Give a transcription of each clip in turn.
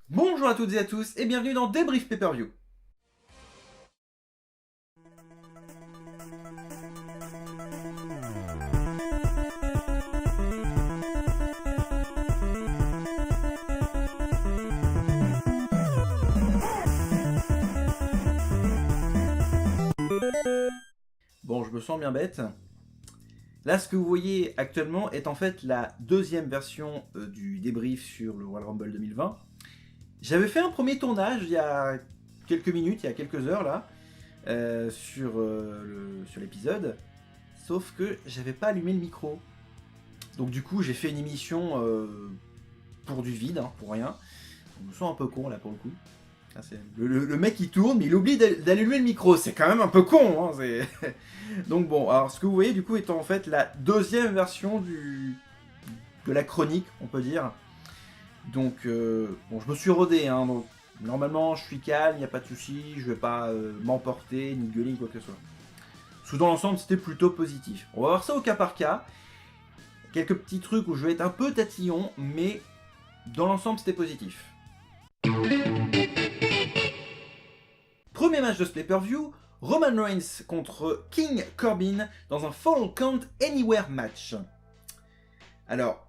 Bonjour à toutes et à tous et bienvenue dans Débrief Pay-Per-View. Bon, je me sens bien bête. Là, ce que vous voyez actuellement est en fait la deuxième version du débrief sur le Royal Rumble 2020. J'avais fait un premier tournage il y a quelques minutes, il y a quelques heures là, sur l'épisode. Sauf que j'avais pas allumé le micro. Donc du coup, j'ai fait une émission pour du vide, hein, pour rien. Je me sens un peu con là pour le coup. Ah, le mec il tourne, mais il oublie d'allumer le micro. C'est quand même un peu con. Hein, donc bon, alors ce que vous voyez du coup est en fait la deuxième version de la chronique, on peut dire. Donc bon, je me suis rodé. Hein, donc normalement je suis calme, il n'y a pas de souci, je vais pas m'emporter, ni gueuler, ni quoi que ce soit. Sous dans l'ensemble, c'était plutôt positif. On va voir ça au cas par cas. Quelques petits trucs où je vais être un peu tatillon, mais dans l'ensemble, c'était positif. Premier match de ce pay-per-view, Roman Reigns contre King Corbin dans un Fall Count Anywhere match. Alors,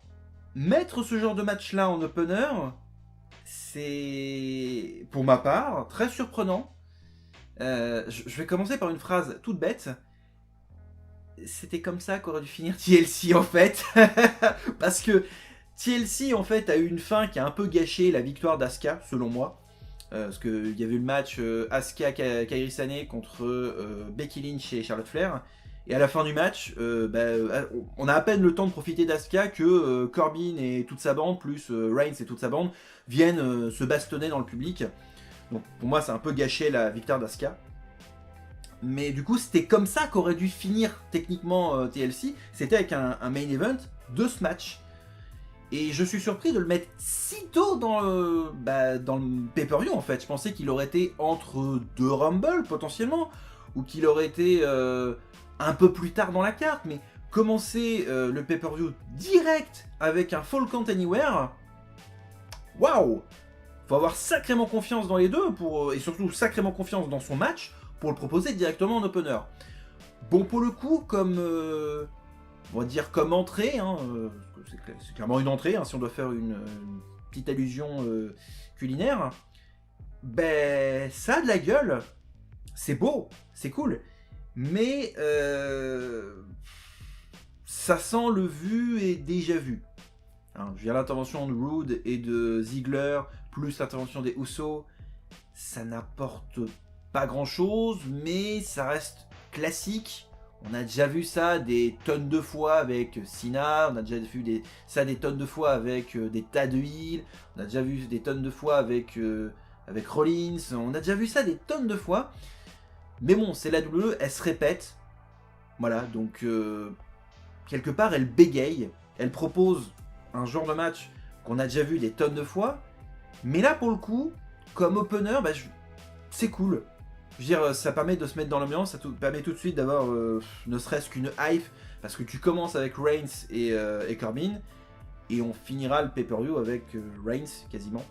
mettre ce genre de match-là en opener, c'est, pour ma part, très surprenant. Je vais commencer par une phrase toute bête. C'était comme ça qu'aurait dû finir TLC en fait. Parce que TLC en fait a eu une fin qui a un peu gâché la victoire d'Asuka, selon moi. Parce qu'il y avait eu le match Asuka Kairi Sane contre Becky Lynch et Charlotte Flair. Et à la fin du match, on a à peine le temps de profiter d'Asuka que Corbin et toute sa bande, plus Reigns et toute sa bande, viennent se bastonner dans le public. Donc pour moi, c'est un peu gâché la victoire d'Asuka. Mais du coup, c'était comme ça qu'aurait dû finir techniquement TLC. C'était avec un main event de ce match. Et je suis surpris de le mettre si tôt dans le pay-per-view en fait. Je pensais qu'il aurait été entre deux Rumble potentiellement. Ou qu'il aurait été un peu plus tard dans la carte. Mais commencer le pay-per-view direct avec un Fall Count Anywhere. Waouh! Faut avoir sacrément confiance dans les deux. Et surtout sacrément confiance dans son match pour le proposer directement en opener. Bon pour le coup, comme on va dire comme entrée, hein, c'est clairement une entrée, hein, si on doit faire une petite allusion culinaire, ben ça a de la gueule, c'est beau, c'est cool, mais ça sent le vu et déjà vu. Hein, je viens l'intervention de Rude et de Ziggler, plus l'intervention des Usos, ça n'apporte pas grand chose, mais ça reste classique. On a déjà vu ça des tonnes de fois avec Cena, on a déjà vu ça des tonnes de fois avec des tas de heals, on a déjà vu des tonnes de fois avec Rollins, on a déjà vu ça des tonnes de fois. Mais bon, c'est la WWE, elle se répète. Voilà, donc quelque part elle bégaye, elle propose un genre de match qu'on a déjà vu des tonnes de fois. Mais là pour le coup, comme opener, c'est cool. Je veux dire, ça permet de se mettre dans l'ambiance, ça permet tout de suite d'avoir ne serait-ce qu'une hype, parce que tu commences avec Reigns et Corbin, et on finira le pay-per-view avec Reigns quasiment.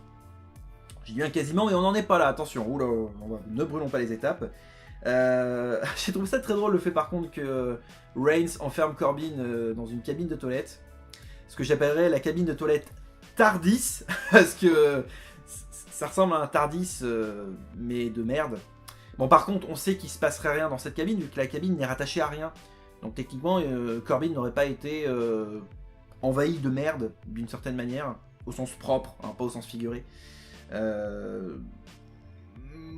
J'ai dit bien quasiment, mais on n'en est pas là, attention, oula, ne brûlons pas les étapes. J'ai trouvé ça très drôle le fait par contre que Reigns enferme Corbin dans une cabine de toilette, ce que j'appellerais la cabine de toilette Tardis, parce que ça ressemble à un Tardis, mais de merde. Bon, par contre, on sait qu'il se passerait rien dans cette cabine, vu que la cabine n'est rattachée à rien. Donc techniquement, Corbin n'aurait pas été envahi de merde, d'une certaine manière, au sens propre, hein, pas au sens figuré.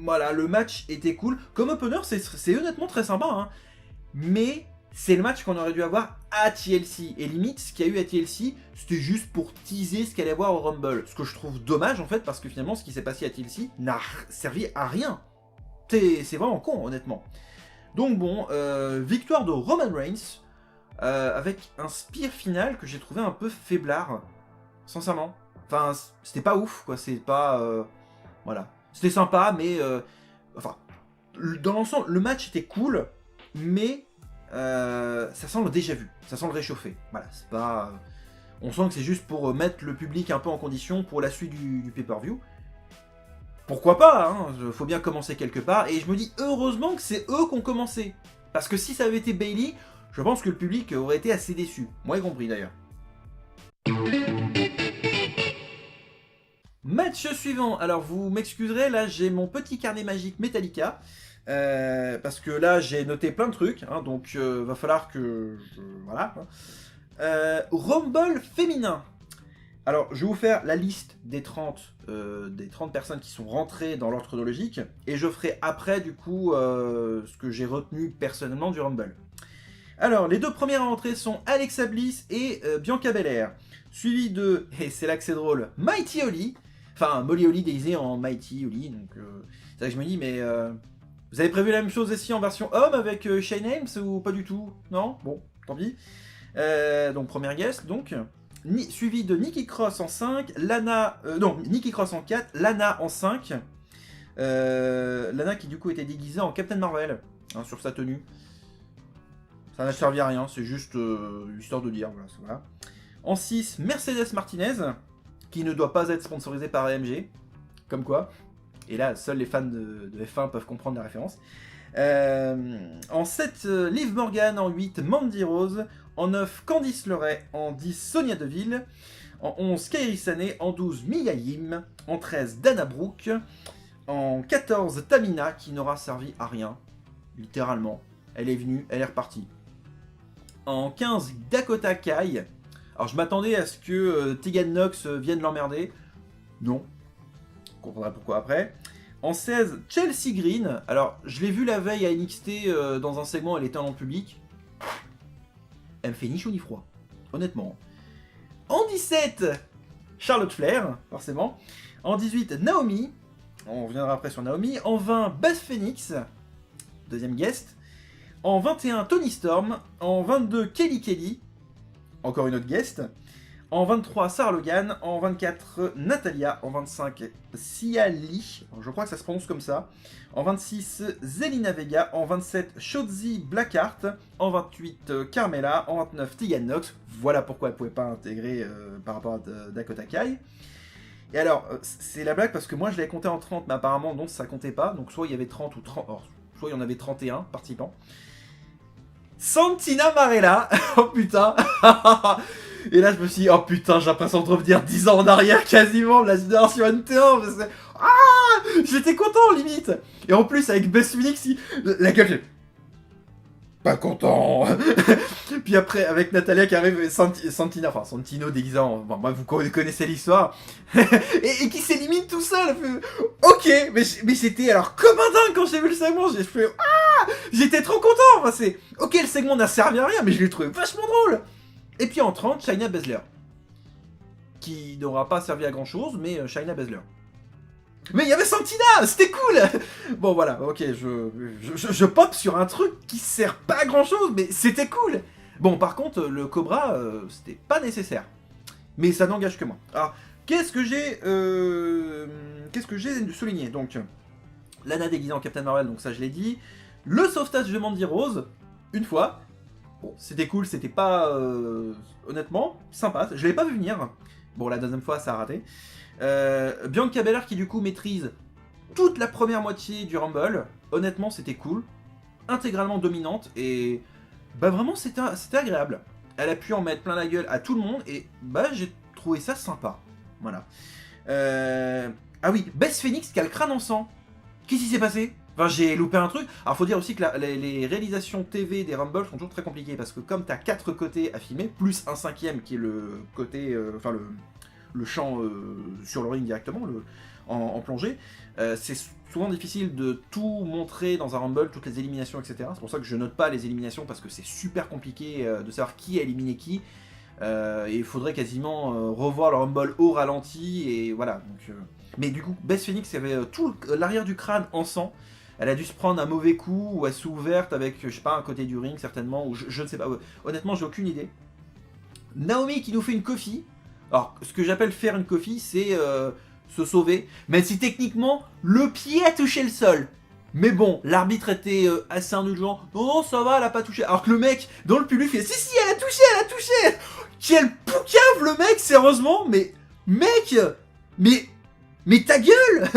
Voilà, le match était cool. Comme opener, c'est honnêtement très sympa, hein. Mais c'est le match qu'on aurait dû avoir à TLC. Et limite, ce qu'il y a eu à TLC, c'était juste pour teaser ce qu'elle allait voir au Rumble. Ce que je trouve dommage, en fait, parce que finalement, ce qui s'est passé à TLC n'a servi à rien. C'est vraiment con, honnêtement. Donc bon, victoire de Roman Reigns, avec un spear final que j'ai trouvé un peu faiblard, sincèrement. Enfin, c'était pas ouf, quoi, c'est pas... voilà. C'était sympa, mais... enfin, dans l'ensemble, le match était cool, mais ça sent le déjà vu, ça sent le réchauffé. Voilà, c'est pas... on sent que c'est juste pour mettre le public un peu en condition pour la suite du pay-per-view. pourquoi pas, hein, faut bien commencer quelque part, et je me dis heureusement que c'est eux qui ont commencé. Parce que si ça avait été Bayley, je pense que le public aurait été assez déçu. Moi y compris d'ailleurs. Match suivant, alors vous m'excuserez, là j'ai mon petit carnet magique Metallica, parce que là j'ai noté plein de trucs, hein, donc va falloir que... voilà. Rumble féminin. Alors je vais vous faire la liste des 30 personnes qui sont rentrées dans l'ordre chronologique, et je ferai après du coup ce que j'ai retenu personnellement du Rumble. Alors les deux premières à rentrer sont Alexa Bliss et Bianca Belair, suivi de, et c'est là que c'est drôle, Mighty Holly. Enfin, Molly Holly déguisée en Mighty Holly, donc c'est là que je me dis, mais vous avez prévu la même chose aussi en version homme avec Shane Helms ou pas du tout? Non? Bon, tant pis. Donc première guest, donc, suivi de Nikki Cross en 5, Lana, non, Nikki Cross en 4, Lana en 5, Lana qui du coup était déguisée en Captain Marvel, hein, sur sa tenue. Ça n'a servi à rien, c'est juste histoire de dire, voilà. En 6, Mercedes Martinez, qui ne doit pas être sponsorisé par AMG, comme quoi. Et là, seuls les fans de F1 peuvent comprendre la référence. En 7, Liv Morgan. En 8, Mandy Rose. En 9, Candice LeRae. En 10, Sonia Deville. En 11, Kairi Sane. En 12, Mia Yim. En 13, Dana Brooke. En 14, Tamina, qui n'aura servi à rien, littéralement. Elle est venue, elle est repartie. En 15, Dakota Kai. Alors je m'attendais à ce que Tegan Nox vienne l'emmerder. Non. On comprendra pourquoi après. En 16, Chelsea Green. Alors je l'ai vu la veille à NXT dans un segment, elle était en public. Elle me fait ni chaud ni froid. Honnêtement. En 17, Charlotte Flair, forcément. En 18, Naomi. On reviendra après sur Naomi. En 20, Beth Phoenix. Deuxième guest. En 21, Toni Storm. En 22, Kelly. Encore une autre guest. En 23, Sarah Logan. En 24, Natalia. En 25, Sia Lee. Je crois que ça se prononce comme ça. En 26, Zelina Vega. En 27, Shotzi Blackheart. En 28, Carmella. En 29, Tegan Nox. Voilà pourquoi elle ne pouvait pas intégrer par rapport à Dakota Kai. Et alors, c'est la blague parce que moi je l'avais compté en 30, mais apparemment non, ça comptait pas. Donc soit il y avait 30 ou 30. Or, soit il y en avait 31 participants. Santina Marella. Oh putain. Et là je me suis dit, oh putain, j'ai l'impression de revenir 10 ans en arrière quasiment, la génération NT1. Ah, j'étais content limite. Et en plus avec Beth Phoenix, la gueule, j'ai... Pas content. Puis après avec Natalia qui arrive, Santina, enfin Santino déguisé en... Bon, vous connaissez l'histoire. et qui s'élimine tout seul. Ok, mais j'étais alors comme un dingue quand j'ai vu le segment. J'ai fait... Ah, j'étais trop content. Enfin, c'est... Ok, le segment n'a servi à rien, mais je l'ai trouvé vachement drôle. Et puis en 30, Shayna Baszler. Qui n'aura pas servi à grand chose, mais Shayna Baszler. Mais il y avait Santina, c'était cool. Bon voilà, ok, je pop sur un truc qui sert pas à grand chose, mais c'était cool. Bon, par contre, le Cobra, c'était pas nécessaire. Mais ça n'engage que moi. Alors, qu'est-ce que j'ai souligné? Donc, Lana déguisée en Captain Marvel, donc ça je l'ai dit. Le sauvetage de Mandy Rose, une fois. Bon, c'était cool, c'était pas... honnêtement, sympa. Je l'avais pas vu venir. Bon, la deuxième fois, ça a raté. Bianca Belair qui du coup maîtrise toute la première moitié du Rumble. Honnêtement, c'était cool. Intégralement dominante. Et bah vraiment, c'était agréable. Elle a pu en mettre plein la gueule à tout le monde. Et bah, j'ai trouvé ça sympa. Voilà. Ah oui, Beth Phoenix qui a le crâne en sang. Qu'est-ce qui s'est passé? Enfin, j'ai loupé un truc. Alors, faut dire aussi que les réalisations TV des Rumble sont toujours très compliquées parce que comme t'as 4 côtés à filmer, plus un 5e qui est le côté, enfin le champ sur le ring directement, en plongée, c'est souvent difficile de tout montrer dans un Rumble, toutes les éliminations, etc. C'est pour ça que je note pas les éliminations parce que c'est super compliqué de savoir qui a éliminé qui. Et il faudrait quasiment revoir le Rumble au ralenti et voilà. Donc, mais du coup, Beth Phoenix avait tout l'arrière du crâne en sang. Elle a dû se prendre un mauvais coup, ou elle s'est ouverte avec, je sais pas, un côté du ring certainement, ou je ne sais pas. Honnêtement, j'ai aucune idée. Naomi qui nous fait une coffee. Alors, ce que j'appelle faire une coffee, c'est se sauver. Même si techniquement, le pied a touché le sol. Mais bon, l'arbitre était assez indulgent. Non, ça va, elle a pas touché. Alors que le mec, dans le public, fait si, elle a touché, elle a touché. Quel poucave le mec, sérieusement. Mais, mec, mais... Mais ta gueule.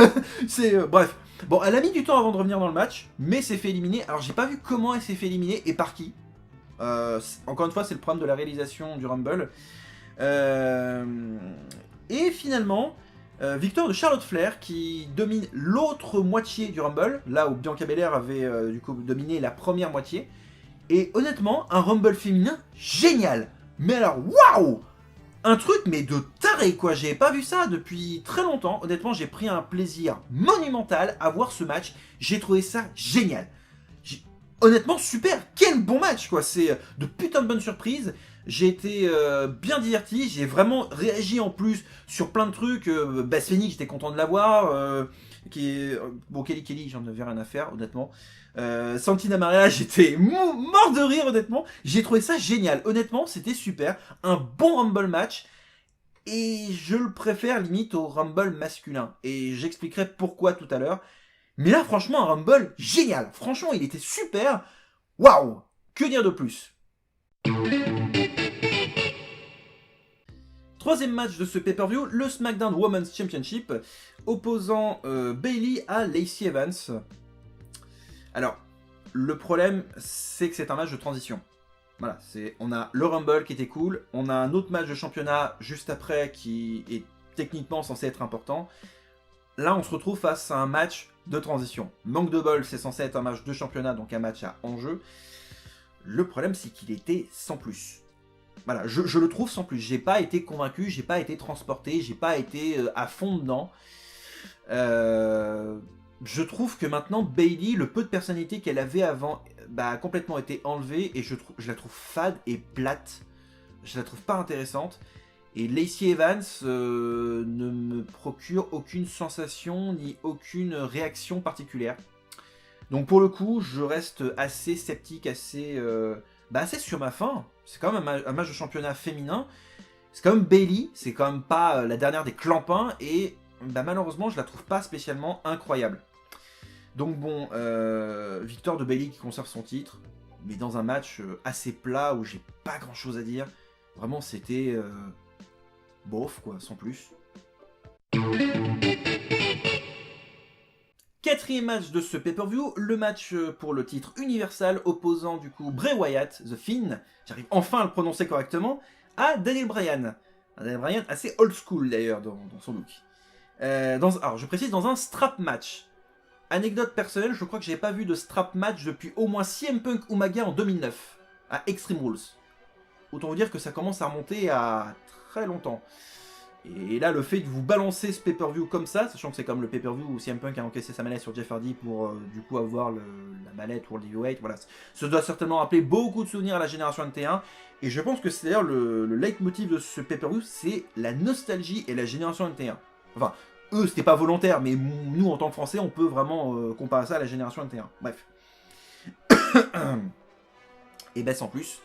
C'est bref. Bon, elle a mis du temps avant de revenir dans le match, mais s'est fait éliminer. Alors j'ai pas vu comment elle s'est fait éliminer et par qui. Encore une fois, c'est le problème de la réalisation du Rumble. Et finalement, victoire de Charlotte Flair qui domine l'autre moitié du Rumble, là où Bianca Belair avait du coup dominé la première moitié. Et honnêtement, un Rumble féminin génial. Mais alors, waouh! Un truc mais de taré quoi, j'ai pas vu ça depuis très longtemps. Honnêtement, j'ai pris un plaisir monumental à voir ce match. J'ai trouvé ça génial. Honnêtement, super, quel bon match quoi, c'est de putain de bonnes surprises. J'ai été bien diverti, j'ai vraiment réagi en plus sur plein de trucs. Beth Phoenix, j'étais content de l'avoir. Bon, Kelly, j'en avais rien à faire, honnêtement. Santina Maria, j'étais mort de rire, honnêtement. J'ai trouvé ça génial, honnêtement, c'était super. Un bon Rumble match. Et je le préfère limite au Rumble masculin. Et j'expliquerai pourquoi tout à l'heure. Mais là, franchement, un Rumble génial. Franchement, il était super. Waouh! Que dire de plus? Troisième match de ce pay-per-view, le SmackDown Women's Championship, opposant Bayley à Lacey Evans. Alors, le problème, c'est que c'est un match de transition. Voilà, on a le Rumble qui était cool, on a un autre match de championnat juste après qui est techniquement censé être important. Là, on se retrouve face à un match de transition. Manque de bol, c'est censé être un match de championnat, donc un match à enjeu. Le problème, c'est qu'il était sans plus. Voilà, je le trouve sans plus. J'ai pas été convaincu, j'ai pas été transporté, j'ai pas été à fond dedans. Je trouve que maintenant, Bayley, le peu de personnalité qu'elle avait avant, a complètement été enlevé et je la trouve fade et plate. Je la trouve pas intéressante. Et Lacey Evans ne me procure aucune sensation ni aucune réaction particulière. Donc pour le coup, je reste assez sceptique, assez sur ma faim. C'est quand même un match de championnat féminin. C'est quand même Bayley, c'est quand même pas la dernière des clampins. Et malheureusement, je la trouve pas spécialement incroyable. Donc bon, victoire de Bayley qui conserve son titre. Mais dans un match assez plat où j'ai pas grand chose à dire. Vraiment, c'était... bof quoi, sans plus. Quatrième match de ce pay-per-view, le match pour le titre Universal opposant du coup Bray Wyatt, The Fiend, j'arrive enfin à le prononcer correctement, à Daniel Bryan. Daniel Bryan assez old school d'ailleurs dans son look. Alors je précise, dans un strap match. Anecdote personnelle, je crois que j'avais pas vu de strap match depuis au moins CM Punk Umaga en 2009, à Extreme Rules. Autant vous dire que ça commence à remonter à très longtemps. Et là, le fait de vous balancer ce pay-per-view comme ça, sachant que c'est comme le pay-per-view où CM Punk a encaissé sa mallette sur Jeff Hardy pour du coup avoir la mallette World Heavyweight, voilà. Ça doit certainement rappeler beaucoup de souvenirs à la génération NT1. Et je pense que c'est d'ailleurs le leitmotiv de ce pay-per-view, c'est la nostalgie et la génération NT1. Enfin, eux, c'était pas volontaire, mais nous, en tant que Français, on peut vraiment comparer ça à la génération NT1. Bref. Et ben sans plus.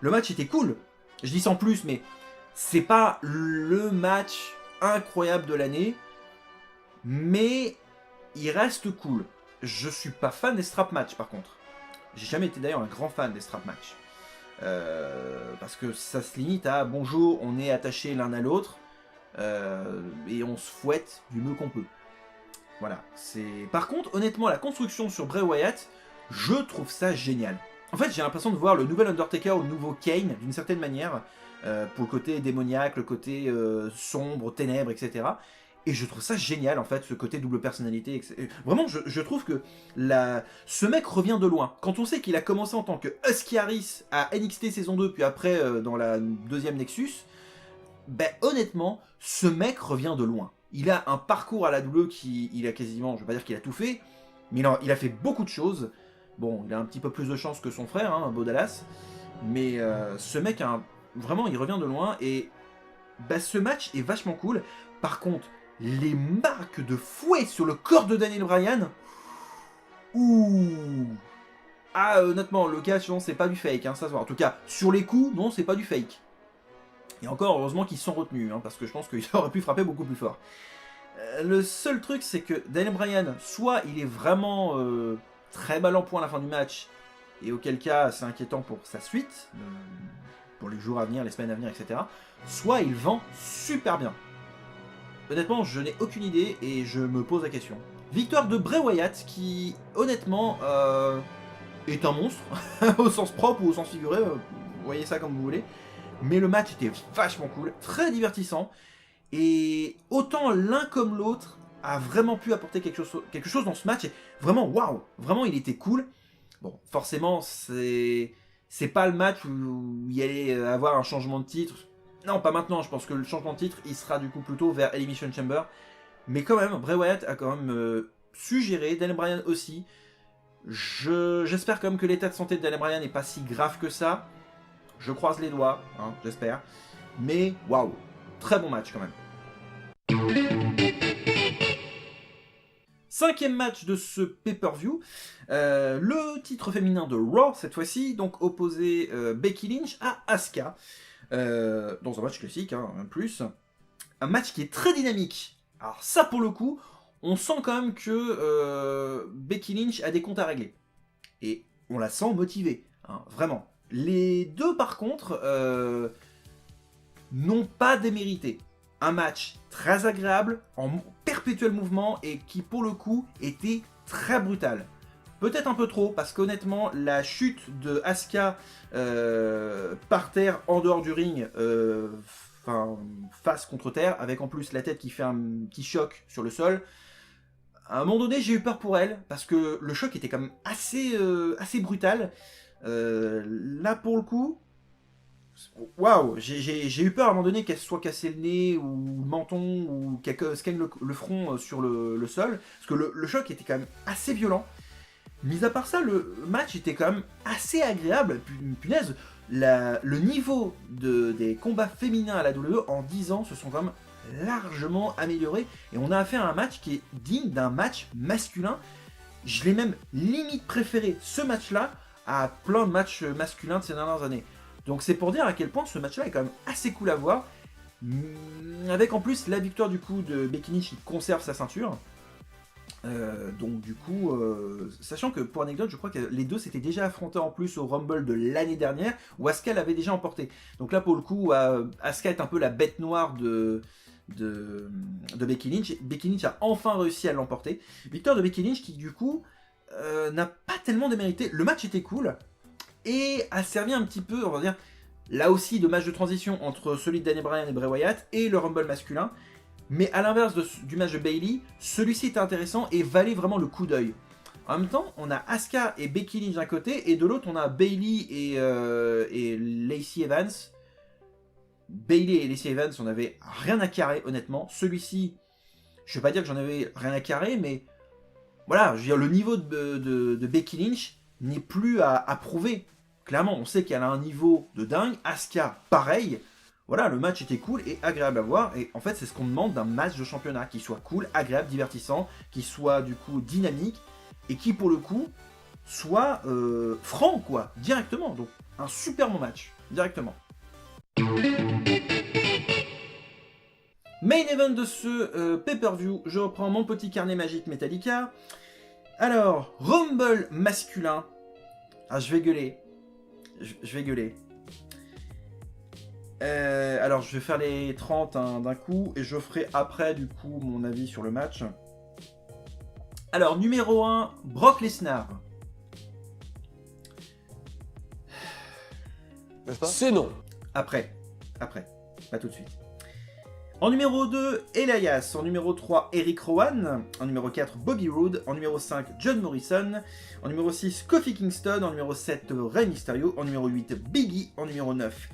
Le match était cool. Je dis sans plus, mais c'est pas le match incroyable de l'année, mais il reste cool. Je suis pas fan des strap match par contre. J'ai jamais été d'ailleurs un grand fan des strap match. Parce que ça se limite à bonjour, on est attachés l'un à l'autre et on se fouette du mieux qu'on peut. Voilà. Par contre, honnêtement, la construction sur Bray Wyatt, je trouve ça génial. En fait, j'ai l'impression de voir le nouvel Undertaker ou le nouveau Kane d'une certaine manière. Pour le côté démoniaque, le côté sombre, ténèbres, etc. Et je trouve ça génial, en fait, ce côté double personnalité. Etc. Vraiment, je trouve que ce mec revient de loin. Quand on sait qu'il a commencé en tant que Husky Harris à NXT saison 2, puis après dans la deuxième Nexus, honnêtement, ce mec revient de loin. Il a un parcours à la WWE il a quasiment, je ne vais pas dire qu'il a tout fait, mais il a fait beaucoup de choses. Bon, il a un petit peu plus de chance que son frère, Bo Dallas, mais ce mec vraiment, il revient de loin et ce match est vachement cool. Par contre, les marques de fouet sur le corps de Daniel Bryan, ouh, honnêtement, le cas, c'est pas du fake, ça se voit. En tout cas, sur les coups, non, c'est pas du fake. Et encore, heureusement qu'ils sont retenus, parce que je pense qu'il aurait pu frapper beaucoup plus fort. Le seul truc, c'est que Daniel Bryan, soit il est vraiment très mal en point à la fin du match, et auquel cas, c'est inquiétant pour sa suite, pour les jours à venir, les semaines à venir, etc. Soit il vend super bien. honnêtement, je n'ai aucune idée et je me pose la question. Victoire de Bray Wyatt qui, honnêtement, est un monstre, au sens propre ou au sens figuré, vous voyez ça comme vous voulez. Mais le match était vachement cool, très divertissant. Et autant l'un comme l'autre a vraiment pu apporter quelque chose dans ce match. Et vraiment, waouh, vraiment il était cool. Bon, forcément, c'est pas le match où il y allait avoir un changement de titre. Non, pas maintenant, je pense que le changement de titre, il sera du coup plutôt vers Elimination Chamber. Mais quand même, Bray Wyatt a quand même su gérer, Daniel Bryan aussi. J'espère quand même que l'état de santé de Daniel Bryan n'est pas si grave que ça. Je croise les doigts, hein, j'espère. Mais waouh, très bon match quand même. 5e match de ce pay-per-view, le titre féminin de Raw cette fois-ci, donc opposé Becky Lynch à Asuka, dans un match classique, hein, en plus. Un match qui est très dynamique. Alors ça pour le coup, on sent quand même que Becky Lynch a des comptes à régler. Et on la sent motivée, hein, vraiment. Les deux par contre n'ont pas démérité. Un match très agréable, en perpétuel mouvement et qui pour le coup était très brutal. Peut-être un peu trop, parce qu'honnêtement, la chute de Asuka par terre en dehors du ring, face contre terre, avec en plus la tête qui fait un petit choc sur le sol, à un moment donné j'ai eu peur pour elle, parce que le choc était quand même assez brutal. Là pour le coup, waouh, j'ai eu peur à un moment donné qu'elle soit cassée le nez ou le menton ou qu'elle se gagne le front sur le sol, parce que le choc était quand même assez violent. Mis à part ça, le match était quand même assez agréable. Punaise, le niveau des combats féminins à la WWE en 10 ans se sont quand même largement améliorés. Et on a affaire à un match qui est digne d'un match masculin. Je l'ai même limite préféré, ce match-là, à plein de matchs masculins de ces dernières années. Donc c'est pour dire à quel point ce match-là est quand même assez cool à voir. Avec en plus la victoire du coup de Becky Lynch qui conserve sa ceinture. Donc du coup, sachant que pour anecdote, je crois que les deux s'étaient déjà affrontés en plus au Rumble de l'année dernière, où Asuka l'avait déjà emporté. Donc là pour le coup, Asuka est un peu la bête noire de Becky Lynch. Becky Lynch a enfin réussi à l'emporter. Victoire de Becky Lynch qui du coup n'a pas tellement démérité. Le match était cool et a servi un petit peu, on va dire, là aussi de match de transition entre celui de Daniel Bryan et Bray Wyatt et le Rumble masculin. Mais à l'inverse du match de Bayley, celui-ci était intéressant et valait vraiment le coup d'œil. En même temps, on a Asuka et Becky Lynch d'un côté, et de l'autre, on a Bayley et Lacey Evans. Bayley et Lacey Evans, on n'avait rien à carrer, honnêtement. Celui-ci, je ne vais pas dire que j'en avais rien à carrer, mais voilà, je veux dire, le niveau de Becky Lynch n'est plus à prouver. Clairement, on sait qu'elle a un niveau de dingue. Asuka, pareil. Voilà, le match était cool et agréable à voir. Et en fait, c'est ce qu'on demande d'un match de championnat. Qui soit cool, agréable, divertissant. Qui soit du coup dynamique. Et qui pour le coup soit franc, quoi. Directement. Donc, un super bon match. Directement. Main event de ce pay-per-view. Je reprends mon petit carnet magique Metallica. Alors, Rumble masculin. Ah, je vais gueuler. Je vais gueuler. Alors je vais faire les 30 d'un coup et je ferai après du coup mon avis sur le match. Alors numéro 1, Brock Lesnar. N'est-ce pas ? C'est non. Après, pas tout de suite. En numéro 2, Elias. En numéro 3, Eric Rowan. En numéro 4, Bobby Roode. En numéro 5, John Morrison. En numéro 6, Kofi Kingston. En numéro 7, Rey Mysterio. En numéro 8, Biggie. En numéro 9,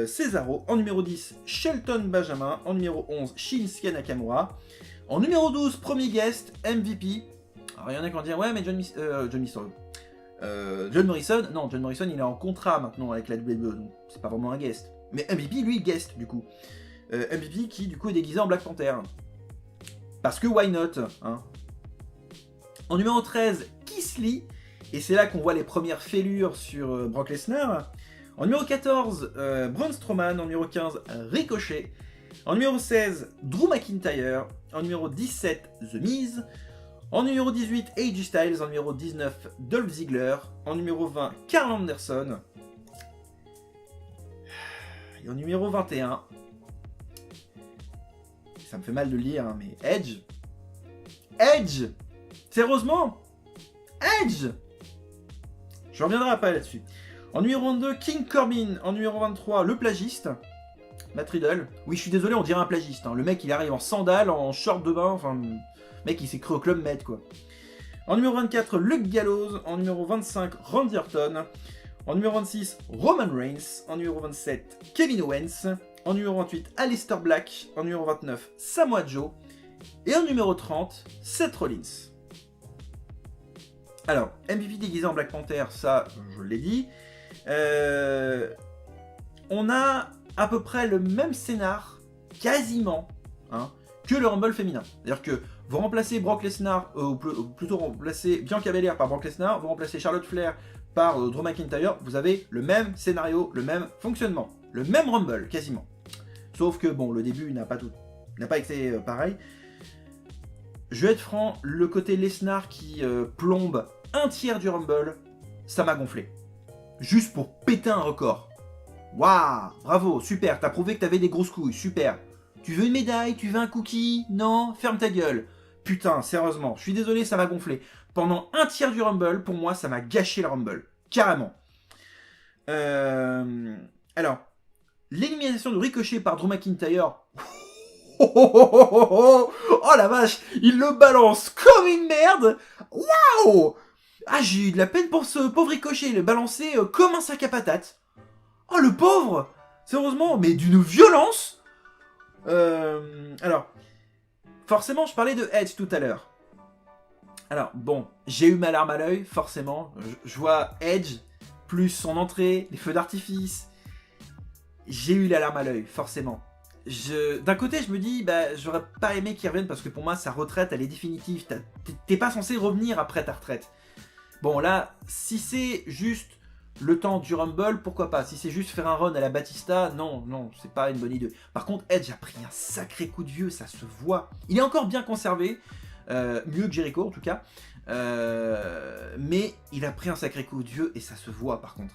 Cesaro. En numéro 10, Shelton Benjamin. En numéro 11, Shinsuke Nakamura. En numéro 12, premier guest, MVP. Alors il y en a qui vont dire, ouais mais John Morrison, non, John Morrison il est en contrat maintenant avec la WWE, donc c'est pas vraiment un guest. Mais MVP, lui, guest du coup. MVP qui du coup est déguisé en Black Panther. Parce que why not, hein. En numéro 13, Keith Lee. Et c'est là qu'on voit les premières fêlures sur Brock Lesnar. En numéro 14, Braun Strowman. En numéro 15, Ricochet. En numéro 16, Drew McIntyre. En numéro 17, The Miz. En numéro 18, AJ Styles. En numéro 19, Dolph Ziggler. En numéro 20, Karl Anderson. Et en numéro 21, ça me fait mal de le dire, hein, mais Edge, sérieusement, Edge. Je reviendrai après là-dessus. En numéro 22, King Corbin. En numéro 23, le plagiste, Matt Riddle. Oui, je suis désolé, on dirait un plagiste. Hein. Le mec, il arrive en sandales, en short de bain. Enfin, le mec, il s'est cru au Club Med, quoi. En numéro 24, Luke Gallows. En numéro 25, Randy Orton. En numéro 26, Roman Reigns. En numéro 27, Kevin Owens. En numéro 28, Aleister Black. En numéro 29, Samoa Joe. Et en numéro 30, Seth Rollins. Alors, MVP déguisé en Black Panther, ça, je l'ai dit. On a à peu près le même scénar, quasiment, hein, que le Rumble féminin. C'est-à-dire que vous remplacez Brock Lesnar, ou plutôt remplacez Bianca Belair par Brock Lesnar, vous remplacez Charlotte Flair par Drew McIntyre, vous avez le même scénario, le même fonctionnement, le même Rumble, quasiment. Sauf que, bon, le début n'a pas été pareil. Je vais être franc, le côté Lesnar qui plombe un tiers du Rumble, ça m'a gonflé. Juste pour péter un record. Waouh, bravo, super, t'as prouvé que t'avais des grosses couilles, super. Tu veux une médaille, tu veux un cookie? Non, ferme ta gueule. Putain, sérieusement, je suis désolé, ça m'a gonflé. Pendant un tiers du Rumble, pour moi, ça m'a gâché le Rumble. Carrément. Alors, l'élimination de Ricochet par Drew McIntyre. Oh la vache, il le balance comme une merde. Waouh. Ah, j'ai eu de la peine pour ce pauvre Ricochet, il le balançait comme un sac à patates. Oh, le pauvre. Sérieusement, mais d'une violence. Alors, forcément, je parlais de Edge tout à l'heure. Alors, bon, j'ai eu ma larme à l'œil, forcément. Je vois Edge, plus son entrée, les feux d'artifice. J'ai eu la larme à l'œil, forcément. D'un côté, je me dis, bah, j'aurais pas aimé qu'il revienne parce que pour moi, sa retraite, elle est définitive. T'es pas censé revenir après ta retraite. Bon, là, si c'est juste le temps du Rumble, pourquoi pas. Si c'est juste faire un run à la Batista, non, c'est pas une bonne idée. Par contre, Edge a pris un sacré coup de vieux, ça se voit. Il est encore bien conservé, mieux que Jericho en tout cas. Mais il a pris un sacré coup de vieux et ça se voit par contre.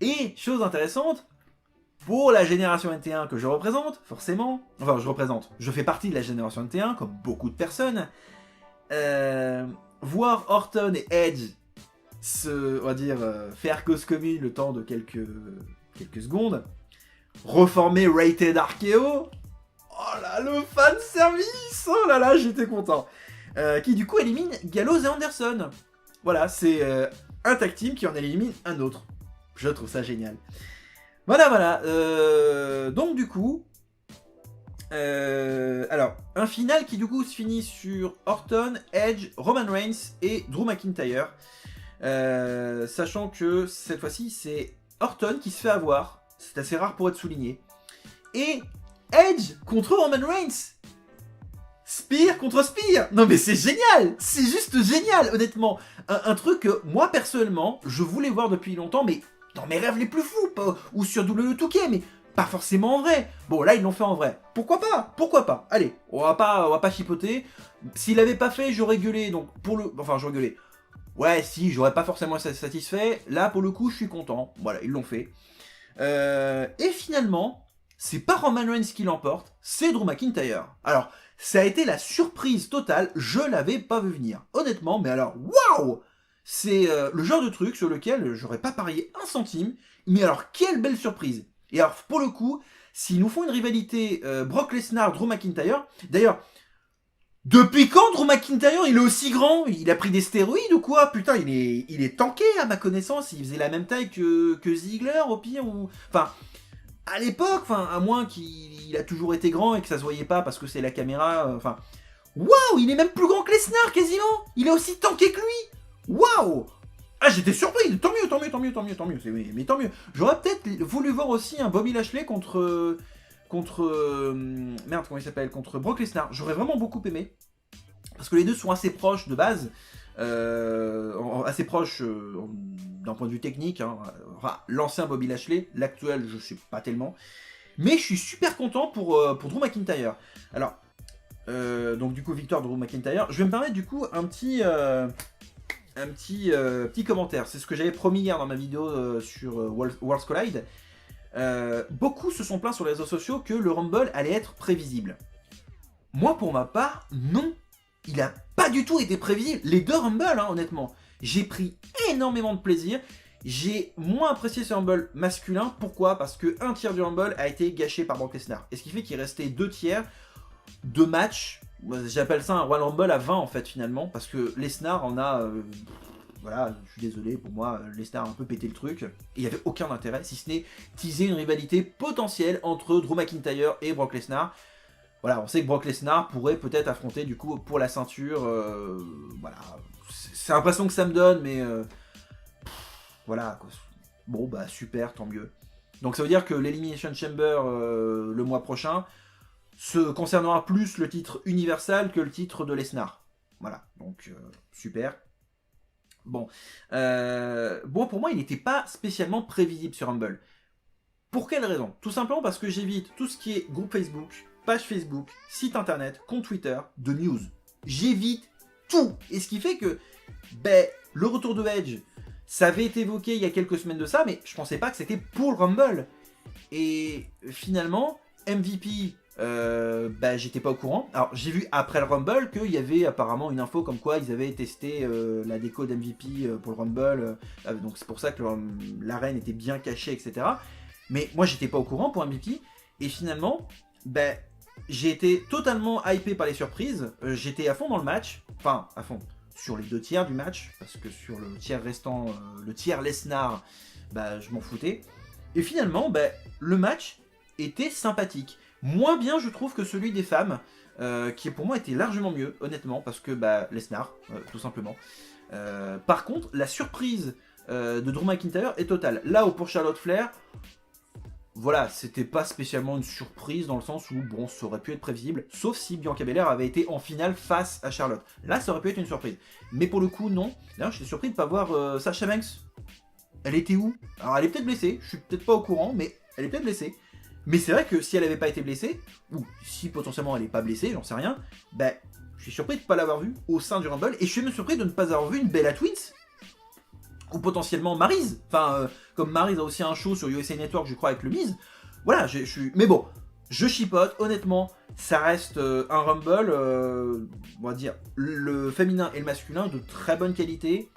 Et, chose intéressante, pour la génération NT1 que je représente, forcément, enfin je fais partie de la génération NT1, comme beaucoup de personnes, voir Orton et Edge on va dire, faire cause commune le temps de quelques secondes, reformer Rated RKO, oh là, le fan service, oh là là, j'étais content, qui du coup élimine Gallows et Anderson. Voilà, c'est un tag team qui en élimine un autre. Je trouve ça génial. Voilà, donc du coup, alors, un final qui du coup se finit sur Orton, Edge, Roman Reigns et Drew McIntyre, sachant que cette fois-ci c'est Orton qui se fait avoir, c'est assez rare pour être souligné, et Edge contre Roman Reigns, Spear contre Spear. Non mais c'est génial, c'est juste génial, honnêtement, un truc que moi personnellement je voulais voir depuis longtemps, mais dans mes rêves les plus fous, ou sur WWE2K, mais pas forcément en vrai. Bon, là, ils l'ont fait en vrai. Pourquoi pas? Allez, on va pas chipoter. S'il l'avait pas fait, j'aurais gueulé. Donc, j'aurais gueulé. Ouais, si, j'aurais pas forcément été satisfait. Là, pour le coup, je suis content. Voilà, ils l'ont fait. Et finalement, c'est pas Roman Reigns qui l'emporte, c'est Drew McIntyre. Alors, ça a été la surprise totale. Je l'avais pas vu venir. Honnêtement, mais alors, waouh! C'est le genre de truc sur lequel j'aurais pas parié un centime. Mais alors, quelle belle surprise! Et alors, pour le coup, s'ils nous font une rivalité Brock Lesnar-Drew McIntyre, d'ailleurs, depuis quand Drew McIntyre, il est aussi grand? Il a pris des stéroïdes ou quoi? Putain, il est tanké à ma connaissance. Il faisait la même taille que Ziggler, au pire, ou... Enfin, à l'époque, enfin, à moins qu'il a toujours été grand et que ça se voyait pas parce que c'est la caméra, enfin... Waouh, il est même plus grand que Lesnar, quasiment! Il est aussi tanké que lui! Waouh! Ah, j'étais surpris! Tant mieux! Mais tant mieux! J'aurais peut-être voulu voir aussi un Bobby Lashley contre merde, comment il s'appelle? Contre Brock Lesnar. J'aurais vraiment beaucoup aimé. Parce que les deux sont assez proches de base. Assez proches d'un point de vue technique. Hein. Enfin, l'ancien Bobby Lashley. L'actuel, je sais pas tellement. Mais je suis super content pour Drew McIntyre. Alors, donc du coup, victoire de Drew McIntyre. Je vais me permettre du coup un petit commentaire. C'est ce que j'avais promis hier dans ma vidéo sur Worlds Collide. Beaucoup se sont plaints sur les réseaux sociaux que le Rumble allait être prévisible. Moi, pour ma part, non. Il a pas du tout été prévisible. Les deux Rumble, hein, honnêtement. J'ai pris énormément de plaisir. J'ai moins apprécié ce Rumble masculin. Pourquoi? Parce que un tiers du Rumble a été gâché par Brock Lesnar. Et ce qui fait qu'il restait 2 tiers de matchs. J'appelle ça un Royal Rumble à 20 en fait finalement. Parce que Lesnar en a... voilà, je suis désolé, pour moi, Lesnar a un peu pété le truc. Et il n'y avait aucun intérêt, si ce n'est teaser une rivalité potentielle entre Drew McIntyre et Brock Lesnar. Voilà, on sait que Brock Lesnar pourrait peut-être affronter du coup pour la ceinture. Voilà, c'est l'impression que ça me donne, mais voilà. Quoi. Bon, bah super, tant mieux. Donc ça veut dire que l'Elimination Chamber le mois prochain se concernera plus le titre Universal que le titre de Lesnar. Voilà, donc super. Bon, pour moi, il n'était pas spécialement prévisible sur Rumble. Pour quelle raison? Tout simplement parce que j'évite tout ce qui est groupe Facebook, page Facebook, site internet, compte Twitter, de news. J'évite tout. Et ce qui fait que le retour de Edge, ça avait été évoqué il y a quelques semaines de ça, mais je pensais pas que c'était pour le Rumble. Et finalement, MVP, j'étais pas au courant. Alors j'ai vu après le Rumble qu'il y avait apparemment une info comme quoi ils avaient testé la déco d'MVP pour le Rumble. Donc c'est pour ça que l'arène était bien cachée, etc. Mais moi j'étais pas au courant pour MVP. Et finalement, j'ai été totalement hypé par les surprises. J'étais à fond dans le match. Enfin, à fond. Sur les 2 tiers du match. Parce que sur le tiers restant, le tiers Lesnar, je m'en foutais. Et finalement, le match était sympathique. Moins bien, je trouve, que celui des femmes, qui pour moi était largement mieux, honnêtement, parce que Lesnar, tout simplement. Par contre, la surprise de Drew McIntyre est totale. Là où pour Charlotte Flair, voilà, c'était pas spécialement une surprise dans le sens où, bon, ça aurait pu être prévisible, sauf si Bianca Belair avait été en finale face à Charlotte. Là, ça aurait pu être une surprise. Mais pour le coup, non. D'ailleurs, j'étais surpris de ne pas voir Sasha Banks. Elle était où? Alors, elle est peut-être blessée, je suis peut-être pas au courant, mais elle est peut-être blessée. Mais c'est vrai que si elle n'avait pas été blessée, ou si potentiellement elle n'est pas blessée, j'en sais rien, je suis surpris de ne pas l'avoir vue au sein du Rumble, et je suis même surpris de ne pas avoir vu une Bella Twins, ou potentiellement Maryse, enfin, comme Maryse a aussi un show sur USA Network, je crois, avec le Miz. Voilà, je suis... Mais bon, je chipote, honnêtement, ça reste un Rumble, on va dire, le féminin et le masculin de très bonne qualité,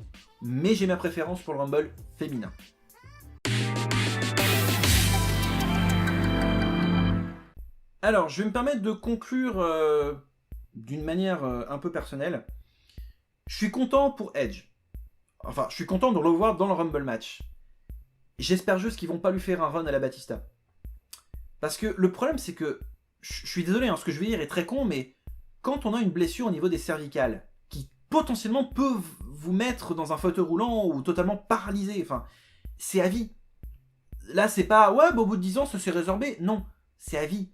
mais j'ai ma préférence pour le Rumble féminin. Alors, je vais me permettre de conclure d'une manière un peu personnelle. Je suis content pour Edge. Enfin, je suis content de le revoir dans le Rumble match. J'espère juste qu'ils vont pas lui faire un run à la Batista. Parce que le problème, c'est que... Je suis désolé, ce que je vais dire est très con, mais quand on a une blessure au niveau des cervicales, qui potentiellement peut vous mettre dans un fauteuil roulant ou totalement paralysé, enfin, c'est à vie. Là, c'est pas, ouais, au bout de 10 ans, ça s'est résorbé. Non, c'est à vie.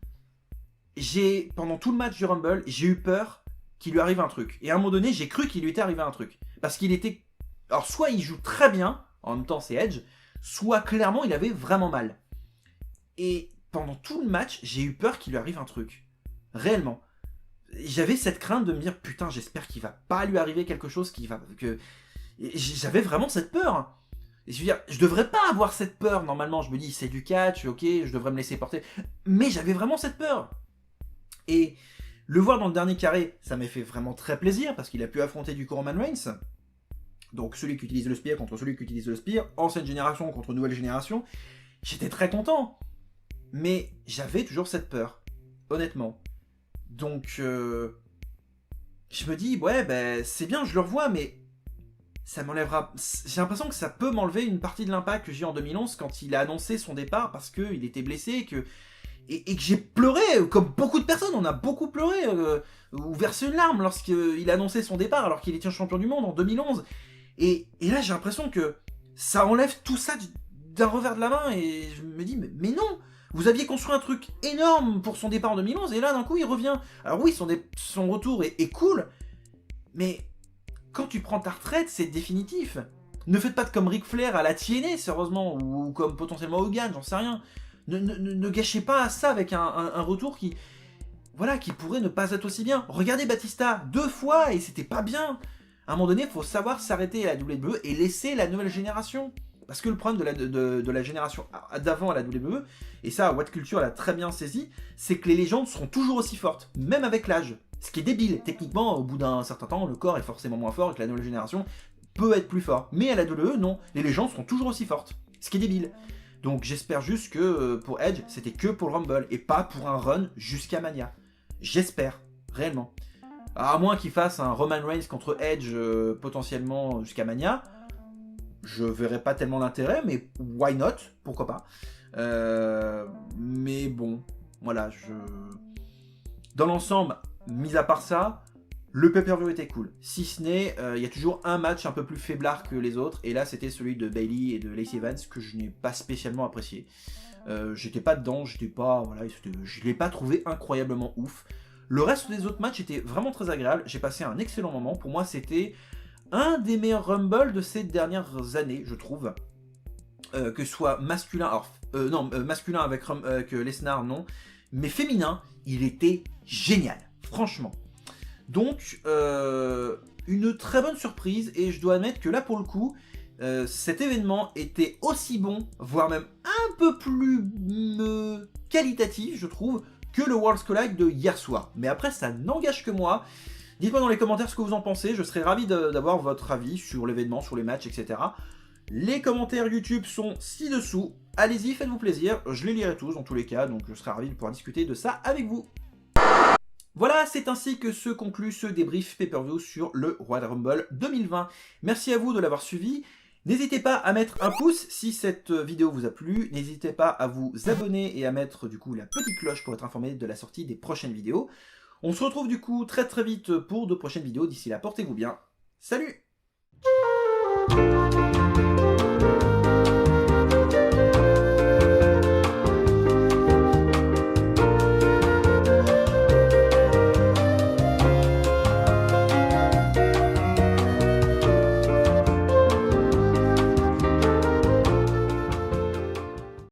Pendant tout le match du Rumble, j'ai eu peur qu'il lui arrive un truc. Et à un moment donné, j'ai cru qu'il lui était arrivé un truc. Parce qu'il était... Alors, soit il joue très bien, en même temps c'est Edge, soit clairement il avait vraiment mal. Et pendant tout le match, j'ai eu peur qu'il lui arrive un truc. Réellement. J'avais cette crainte de me dire, putain, j'espère qu'il va pas lui arriver quelque chose qui va... J'avais vraiment cette peur. Et je veux dire, je devrais pas avoir cette peur, normalement. Je me dis, c'est du catch, ok, je devrais me laisser porter. Mais j'avais vraiment cette peur. Et le voir dans le dernier carré, ça m'a fait vraiment très plaisir, parce qu'il a pu affronter du coup Roman Reigns. Donc celui qui utilise le spear contre celui qui utilise le spear, ancienne génération contre nouvelle génération. J'étais très content. Mais j'avais toujours cette peur, honnêtement. Donc, je me dis, ouais, c'est bien, je le revois, mais ça m'enlèvera... J'ai l'impression que ça peut m'enlever une partie de l'impact que j'ai eu en 2011 quand il a annoncé son départ parce qu'il était blessé et que j'ai pleuré, comme beaucoup de personnes, on a beaucoup pleuré, ou versé une larme lorsqu'il a annoncé son départ alors qu'il était champion du monde en 2011. Et là, j'ai l'impression que ça enlève tout ça d'un revers de la main et je me dis, mais non! Vous aviez construit un truc énorme pour son départ en 2011 et là d'un coup il revient. Alors oui, son retour est cool, mais quand tu prends ta retraite, c'est définitif. Ne faites pas comme Ric Flair à la TNA, sérieusement, ou comme potentiellement Hogan, j'en sais rien. Ne gâchez pas ça avec un retour qui pourrait ne pas être aussi bien. Regardez Batista 2 fois et c'était pas bien. À un moment donné, il faut savoir s'arrêter à la WWE et laisser la nouvelle génération. Parce que le problème de la génération d'avant à la WWE, et ça, What Culture l'a très bien saisi, c'est que les légendes seront toujours aussi fortes, même avec l'âge. Ce qui est débile. Techniquement, au bout d'un certain temps, le corps est forcément moins fort et que la nouvelle génération peut être plus fort. Mais à la WWE, non. Les légendes seront toujours aussi fortes. Ce qui est débile. Donc j'espère juste que pour Edge, c'était que pour le Rumble et pas pour un run jusqu'à Mania. J'espère, réellement. À moins qu'il fasse un Roman Reigns contre Edge potentiellement jusqu'à Mania, je verrais pas tellement l'intérêt, mais why not? Pourquoi pas? Mais bon, voilà, dans l'ensemble, mis à part ça, le pay-per-view était cool. Si ce n'est, il y a toujours un match un peu plus faiblard que les autres, et là c'était celui de Bayley et de Lacey Evans que je n'ai pas spécialement apprécié. J'étais pas dedans, je l'ai pas trouvé incroyablement ouf. Le reste des autres matchs était vraiment très agréable, j'ai passé un excellent moment. Pour moi, c'était un des meilleurs Rumble de ces dernières années, je trouve. Que ce soit masculin, masculin avec Lesnar, non, mais féminin, il était génial, franchement. Donc, une très bonne surprise, et je dois admettre que là, pour le coup, cet événement était aussi bon, voire même un peu plus qualitatif, je trouve, que le World's Collide de hier soir. Mais après, ça n'engage que moi. Dites-moi dans les commentaires ce que vous en pensez, je serais ravi d'avoir votre avis sur l'événement, sur les matchs, etc. Les commentaires YouTube sont ci-dessous, allez-y, faites-vous plaisir, je les lirai tous dans tous les cas, donc je serai ravi de pouvoir discuter de ça avec vous. Voilà, c'est ainsi que se conclut ce débrief pay-per-view sur le Royal Rumble 2020. Merci à vous de l'avoir suivi. N'hésitez pas à mettre un pouce si cette vidéo vous a plu. N'hésitez pas à vous abonner et à mettre du coup la petite cloche pour être informé de la sortie des prochaines vidéos. On se retrouve du coup très vite pour de prochaines vidéos. D'ici là, portez-vous bien. Salut!